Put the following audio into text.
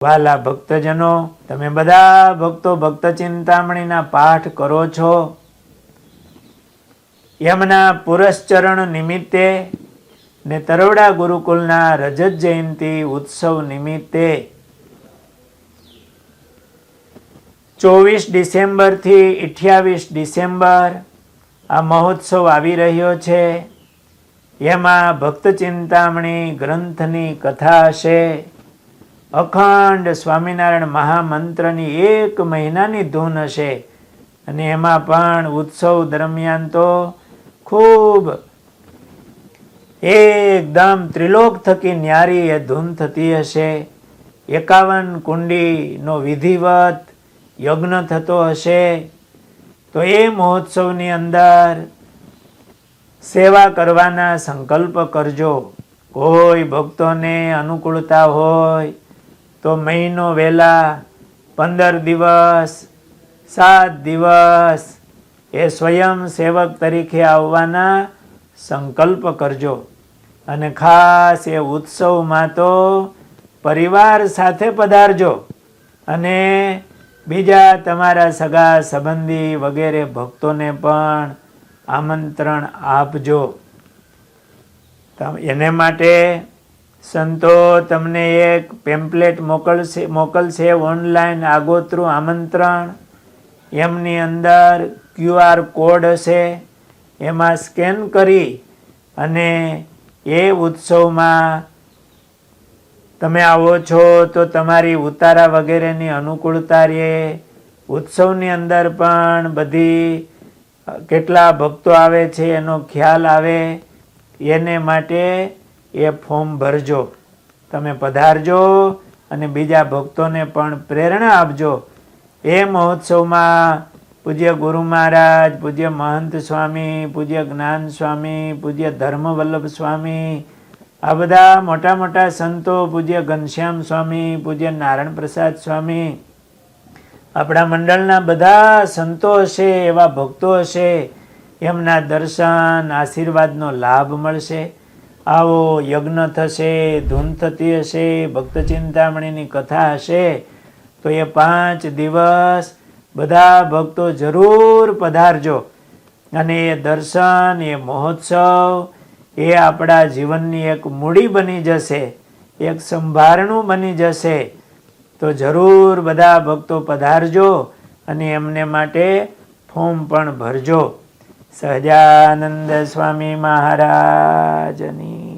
વાલા ભક્તજનો, તમે બધા ભક્તો ભક્ત ચિંતામણીના પાઠ કરો છો. એમના પુરસ્ચરણ નિમિત્તે ને તરોડા ગુરુકુલના રજત જયંતિ ઉત્સવ નિમિત્તે 24 ડિસેમ્બરથી 28 ડિસેમ્બર આ મહોત્સવ આવી રહ્યો છે. એમાં ભક્ત ચિંતામણી ગ્રંથની કથા હશે. અખંડ સ્વામિનારાયણ મહામંત્રની 1 મહિનાની ધૂન હશે. અને એમાં પણ ઉત્સવ દરમિયાન તો ખૂબ એકદમ ત્રિલોક થકી ન્યારી એ ધૂન થતી હશે. 51 કુંડીનો વિધિવત યજ્ઞ થતો હશે. તો એ મહોત્સવની અંદર સેવા કરવાના સંકલ્પ કરજો. કોઈ ભક્તોને અનુકૂળતા હોય તો મહિનો વહેલા 15 દિવસ 7 દિવસ એ સ્વયં સેવક તરીકે આવવાના સંકલ્પ કરજો. અને ખાસ એ ઉત્સવમાં તો પરિવાર સાથે પધારજો અને બીજા તમારા સગા સંબંધી વગેરે ભક્તોને પણ આમંત્રણ આપજો. એને માટે સંતો તમને એક પેમ્પલેટ મોકલશે ઓનલાઈન આગોતરું આમંત્રણ. એમની અંદર QR કોડ હશે. એમાં સ્કેન કરી અને એ ઉત્સવમાં તમે આવો છો તો તમારી ઉતારા વગેરેની અનુકૂળતા રહે. ઉત્સવની અંદર પણ બધી કેટલા ભક્તો આવે છે એનો ખ્યાલ આવે. એને માટે એ ફોર્મ ભરજો. તમે પધારજો અને બીજા ભક્તોને પણ પ્રેરણા આપજો. એ મહોત્સવમાં પૂજ્ય ગુરુ મહારાજ, પૂજ્ય મહંત સ્વામી, પૂજ્ય જ્ઞાન સ્વામી, પૂજ્ય ધર્મવલ્લભ સ્વામી, આ બધા મોટા મોટા સંતો, પૂજ્ય ઘનશ્યામ સ્વામી, પૂજ્ય નારાયણ પ્રસાદ સ્વામી, આપણા મંડળના બધા સંતો હશે, એવા ભક્તો હશે. એમના દર્શન આશીર્વાદનો લાભ મળશે. આવો યજ્ઞ થશે, ધૂન થતી હશે, ભક્ત ચિંતામણીની કથા હશે. તો એ 5 દિવસ બધા ભક્તો જરૂર પધારજો. અને એ દર્શન, એ મહોત્સવ એ આપણા જીવનની એક મૂડી બની જશે, એક સંભારણું બની જશે. તો જરૂર બધા ભક્તો પધારજો અને એમને માટે ફોર્મ પણ ભરજો. સહજાનંદ સ્વામી મહારાજની